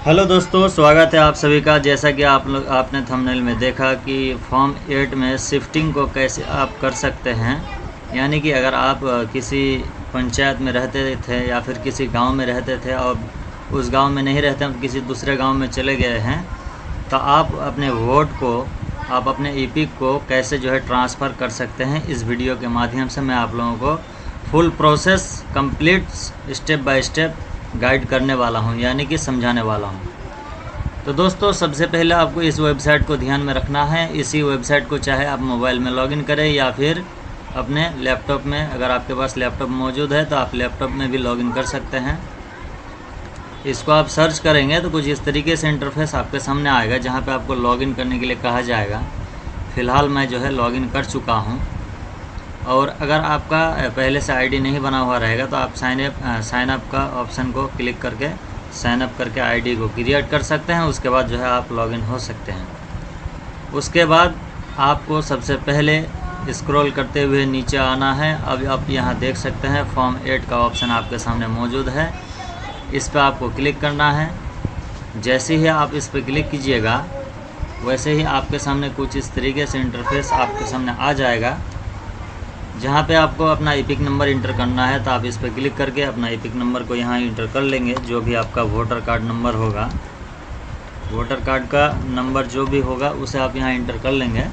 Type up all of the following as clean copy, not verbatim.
Hello दोस्तों, स्वागत है आप सभी का। जैसा कि आपने थंबनेल में देखा कि फॉर्म 8 में शिफ्टिंग को कैसे आप कर सकते हैं। यानी कि अगर आप किसी पंचायत में रहते थे या फिर किसी गांव में रहते थे और उस गांव में नहीं रहते हैं, किसी दूसरे गांव में चले गए हैं, तो आप अपने वोट को, आप अपने ईपिक को कैसे ट्रांसफ़र कर सकते हैं। इस वीडियो के माध्यम से मैं आप लोगों को full process complete step by step guide करने वाला हूं, यानी कि समझाने वाला हूं। तो दोस्तों, सबसे पहले आपको इस वेबसाइट को ध्यान में रखना है। इसी वेबसाइट को चाहे आप मोबाइल में लॉगिन करें या फिर अपने लैपटॉप में, अगर आपके पास लैपटॉप मौजूद है तो आप लैपटॉप में भी लॉगिन कर सकते हैं। इसको आप सर्च करेंगे तो कुछ इस तरीके से इंटरफेस आपके सामने आएगा, जहाँ पे आपको लॉगिन करने के लिए कहा जाएगा। फ़िलहाल मैं लॉगिन कर चुका हूँ। और अगर आपका पहले से आईडी नहीं बना हुआ रहेगा तो आप साइन अप का ऑप्शन को क्लिक करके साइन अप करके आईडी को क्रिएट कर सकते हैं। उसके बाद आप लॉगिन हो सकते हैं। उसके बाद आपको सबसे पहले स्क्रॉल करते हुए नीचे आना है। अब आप यहाँ देख सकते हैं फॉर्म 8 का ऑप्शन आपके सामने मौजूद है। इस पर आपको क्लिक करना है। जैसे ही आप इस पर क्लिक कीजिएगा, वैसे ही आपके सामने कुछ इस तरीके से इंटरफेस आपके सामने आ जाएगा, जहाँ पे आपको अपना ईपिक नंबर इंटर करना है। तो आप इस पर क्लिक करके अपना ईपिक नंबर को यहाँ इंटर कर लेंगे। जो भी आपका वोटर कार्ड नंबर होगा, वोटर कार्ड का नंबर जो भी होगा उसे आप यहाँ इंटर कर लेंगे।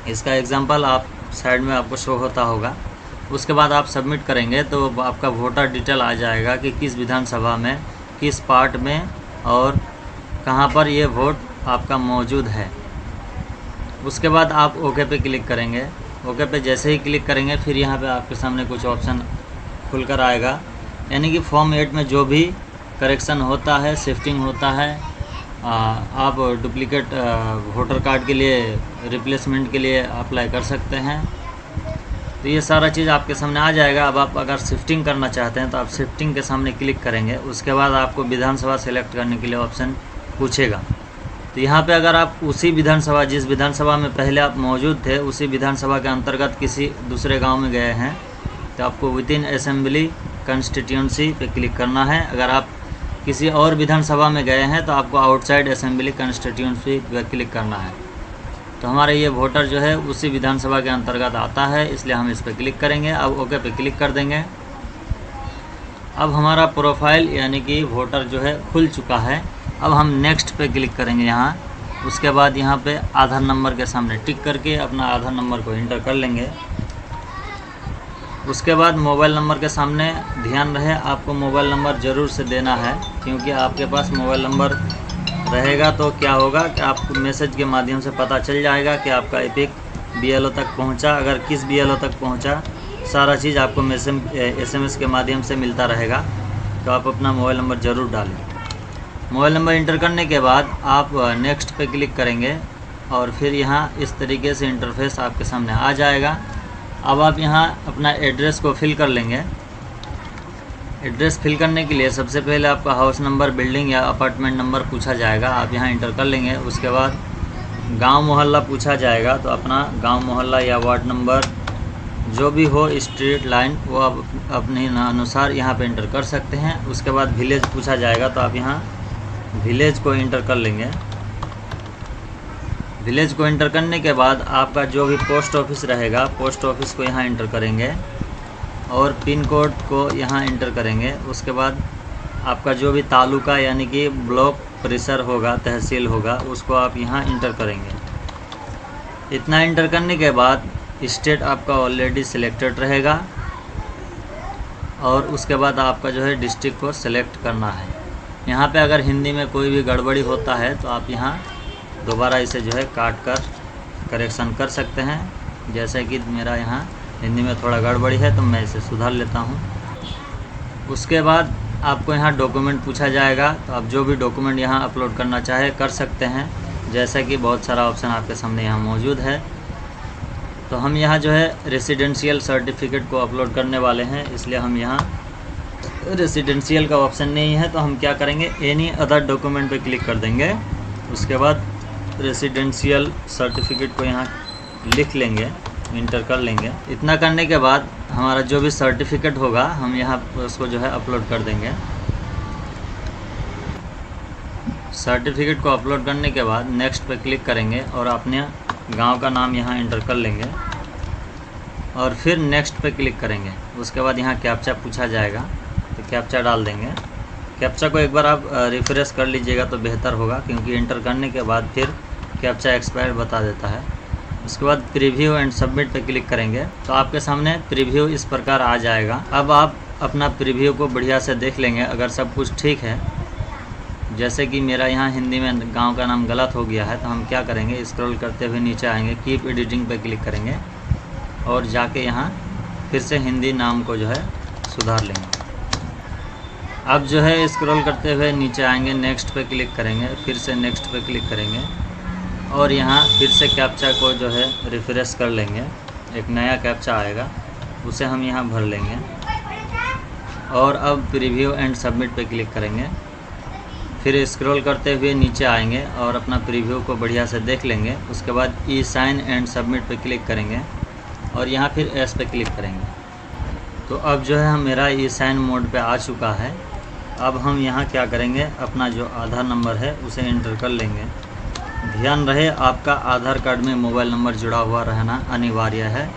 इसका एग्जांपल आप साइड में आपको शो होता होगा। उसके बाद आप सबमिट करेंगे तो आपका वोटर डिटेल आ जाएगा कि किस विधानसभा में, किस पार्ट में और कहाँ पर ये वोट आपका मौजूद है। उसके बाद आप ओके पे क्लिक करेंगे। ओके पे जैसे ही क्लिक करेंगे, फिर यहाँ पे आपके सामने कुछ ऑप्शन खुलकर आएगा। यानी कि फॉर्म 8 में जो भी करेक्शन होता है, शिफ्टिंग होता है, आप डुप्लीकेट वोटर कार्ड के लिए, रिप्लेसमेंट के लिए अप्लाई कर सकते हैं। तो ये सारा चीज़ आपके सामने आ जाएगा। अब आप अगर शिफ्टिंग करना चाहते हैं तो आप शिफ्टिंग के सामने क्लिक करेंगे। उसके बाद आपको विधानसभा सेलेक्ट करने के लिए ऑप्शन पूछेगा। तो यहाँ पे अगर आप उसी विधानसभा, जिस विधानसभा में पहले आप मौजूद थे, उसी विधानसभा के अंतर्गत किसी दूसरे गांव में गए हैं, तो आपको विद इन असेंबली कंस्टिट्यूंसी पे क्लिक करना है। अगर आप किसी और विधानसभा में गए हैं तो आपको आउटसाइड असेंबली कंस्टिट्यूंसी पे क्लिक करना है। तो हमारा ये वोटर उसी विधानसभा के अंतर्गत आता है, इसलिए हम इस पर क्लिक करेंगे। अब ओके पे क्लिक कर देंगे। अब हमारा प्रोफाइल यानी कि वोटर खुल चुका है। अब हम नेक्स्ट पे क्लिक करेंगे यहाँ। उसके बाद यहाँ पे आधार नंबर के सामने टिक करके अपना आधार नंबर को इंटर कर लेंगे। उसके बाद मोबाइल नंबर के सामने ध्यान रहे, आपको मोबाइल नंबर ज़रूर से देना है, क्योंकि आपके पास मोबाइल नंबर रहेगा तो क्या होगा कि आपको मैसेज के माध्यम से पता चल जाएगा कि आपका ईपिक BLO तक पहुँचा। अगर किस BLO तक पहुँचा, सारा चीज़ आपको SMS के माध्यम से मिलता रहेगा। तो आप अपना मोबाइल नंबर ज़रूर डालें। मोबाइल नंबर इंटर करने के बाद आप नेक्स्ट पे क्लिक करेंगे और फिर यहाँ इस तरीके से इंटरफेस आपके सामने आ जाएगा। अब आप यहाँ अपना एड्रेस को फिल कर लेंगे। एड्रेस फिल करने के लिए सबसे पहले आपका हाउस नंबर, बिल्डिंग या अपार्टमेंट नंबर पूछा जाएगा, आप यहाँ इंटर कर लेंगे। उसके बाद गांव मोहल्ला पूछा जाएगा, तो अपना गांव मोहल्ला या वार्ड नंबर जो भी हो, स्ट्रीट लाइन, वो आप अपने अनुसार यहाँ पे इंटर कर सकते हैं। उसके बाद विलेज पूछा जाएगा, तो आप यहाँ विलेज को इंटर कर लेंगे। विलेज को इंटर करने के बाद आपका जो भी पोस्ट ऑफिस रहेगा, पोस्ट ऑफिस को यहाँ इंटर करेंगे और पिन कोड को यहाँ इंटर करेंगे। उसके बाद आपका जो भी तालुका यानी कि ब्लॉक परिसर होगा, तहसील होगा, उसको आप यहाँ इंटर करेंगे। इतना इंटर करने के बाद स्टेट आपका ऑलरेडी सिलेक्टेड रहेगा और उसके बाद आपका डिस्ट्रिक्ट को सिलेक्ट करना है। यहाँ पे अगर हिंदी में कोई भी गड़बड़ी होता है तो आप यहाँ दोबारा इसे काट कर करेक्शन कर सकते हैं। जैसे कि मेरा यहाँ हिंदी में थोड़ा गड़बड़ी है तो मैं इसे सुधार लेता हूँ। उसके बाद आपको यहाँ डॉक्यूमेंट पूछा जाएगा, तो आप जो भी डॉक्यूमेंट यहाँ अपलोड करना चाहे कर सकते हैं। जैसा कि बहुत सारा ऑप्शन आपके सामने यहाँ मौजूद है। तो हम यहाँ रेसिडेंशियल सर्टिफिकेट को अपलोड करने वाले हैं, इसलिए हम यहाँ रेसिडेंशियल का ऑप्शन नहीं है, तो हम क्या करेंगे, एनी अदर डॉक्यूमेंट पे क्लिक कर देंगे। उसके बाद रेसिडेंशियल सर्टिफिकेट को यहाँ लिख लेंगे, इंटर कर लेंगे। इतना करने के बाद हमारा जो भी सर्टिफिकेट होगा हम यहाँ उसको अपलोड कर देंगे। सर्टिफिकेट को अपलोड करने के बाद नेक्स्ट पे क्लिक करेंगे और अपने गांव का नाम यहाँ एंटर कर लेंगे और फिर नेक्स्ट पे क्लिक करेंगे। उसके बाद यहाँ कैप्चा पूछा जाएगा तो कैप्चा डाल देंगे। कैप्चा को एक बार आप रिफ्रेश कर लीजिएगा तो बेहतर होगा, क्योंकि एंटर करने के बाद फिर कैप्चा एक्सपायर बता देता है। उसके बाद प्रीव्यू एंड सबमिट पे क्लिक करेंगे तो आपके सामने प्रीव्यू इस प्रकार आ जाएगा। अब आप अपना प्रीव्यू को बढ़िया से देख लेंगे। अगर सब कुछ ठीक है, जैसे कि मेरा यहाँ हिंदी में गांव का नाम गलत हो गया है, तो हम क्या करेंगे, स्क्रॉल करते हुए नीचे आएंगे, कीप एडिटिंग पे क्लिक करेंगे और जाके यहाँ फिर से हिंदी नाम को जो है सुधार लेंगे। अब जो है स्क्रॉल करते हुए नीचे आएंगे, नेक्स्ट पे क्लिक करेंगे, फिर से नेक्स्ट पे क्लिक करेंगे और यहाँ फिर से कैप्चा को जो है रिफ्रेश कर लेंगे। एक नया कैप्चा आएगा, उसे हम यहाँ भर लेंगे और अब प्रीव्यू एंड सबमिट पे क्लिक करेंगे। फिर स्क्रॉल करते हुए नीचे आएंगे और अपना प्रीव्यू को बढ़िया से देख लेंगे। उसके बाद ई साइन एंड सबमिट पे क्लिक करेंगे और यहाँ फिर एस पे क्लिक करेंगे। तो अब जो है मेरा ई साइन मोड पे आ चुका है। अब हम यहाँ क्या करेंगे, अपना जो आधार नंबर है उसे एंटर कर लेंगे। ध्यान रहे आपका आधार कार्ड में मोबाइल नंबर जुड़ा हुआ रहना अनिवार्य है,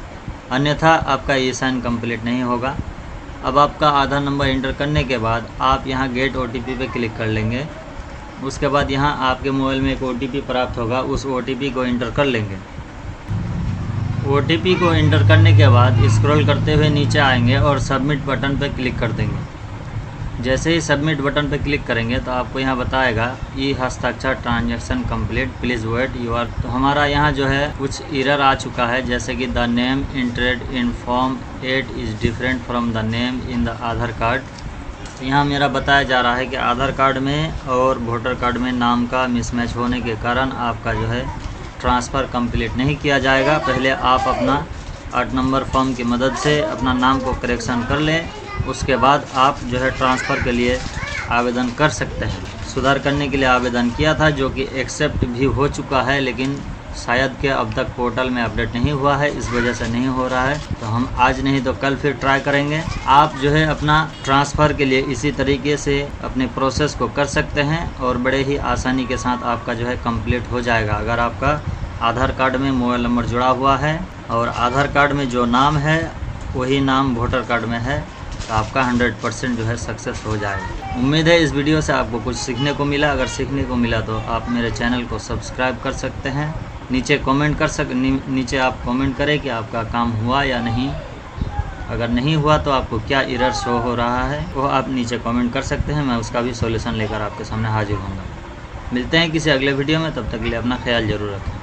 अन्यथा आपका ई साइन कंप्लीट नहीं होगा। अब आपका आधार नंबर एंटर करने के बाद आप यहाँ गेट OTP पे क्लिक कर लेंगे। उसके बाद यहाँ आपके मोबाइल में एक OTP प्राप्त होगा, उस OTP को एंटर कर लेंगे। OTP को एंटर करने के बाद स्क्रॉल करते हुए नीचे आएंगे और सबमिट बटन पर क्लिक कर देंगे। जैसे ही सबमिट बटन पर क्लिक करेंगे तो आपको यहाँ बताएगा ई हस्ताक्षर transaction complete, please wait you are. तो हमारा यहाँ जो है कुछ एरर आ चुका है, जैसे कि the name entered in form 8 is different from the name in the Aadhaar card. तो यहाँ मेरा बताया जा रहा है कि आधार कार्ड में और वोटर कार्ड में नाम का मिसमैच होने के कारण आपका जो है ट्रांसफ़र कंप्लीट नहीं किया जाएगा। पहले आप अपना 8 नंबर फॉर्म की मदद से अपना नाम को करेक्शन कर लें, उसके बाद आप जो है ट्रांसफ़र के लिए आवेदन कर सकते हैं। सुधार करने के लिए आवेदन किया था जो कि एक्सेप्ट भी हो चुका है, लेकिन शायद कि अब तक पोर्टल में अपडेट नहीं हुआ है, इस वजह से नहीं हो रहा है। तो हम आज नहीं तो कल फिर ट्राई करेंगे। आप जो है अपना ट्रांसफ़र के लिए इसी तरीके से अपने प्रोसेस को कर सकते हैं और बड़े ही आसानी के साथ आपका जो है कंप्लीट हो जाएगा। अगर आपका आधार कार्ड में मोबाइल नंबर जुड़ा हुआ है और आधार कार्ड में जो नाम है वही नाम वोटर कार्ड में है, तो आपका 100% जो है सक्सेस हो जाएगा। उम्मीद है इस वीडियो से आपको कुछ सीखने को मिला। अगर सीखने को मिला तो आप मेरे चैनल को सब्सक्राइब कर सकते हैं। नीचे आप कमेंट करें कि आपका काम हुआ या नहीं। अगर नहीं हुआ तो आपको क्या एरर शो हो रहा है वो आप नीचे कमेंट कर सकते हैं। मैं उसका भी सॉल्यूशन लेकर आपके सामने हाजिर होऊंगा। मिलते हैं किसी अगले वीडियो में, तब तक के लिए अपना ख्याल ज़रूर रखें।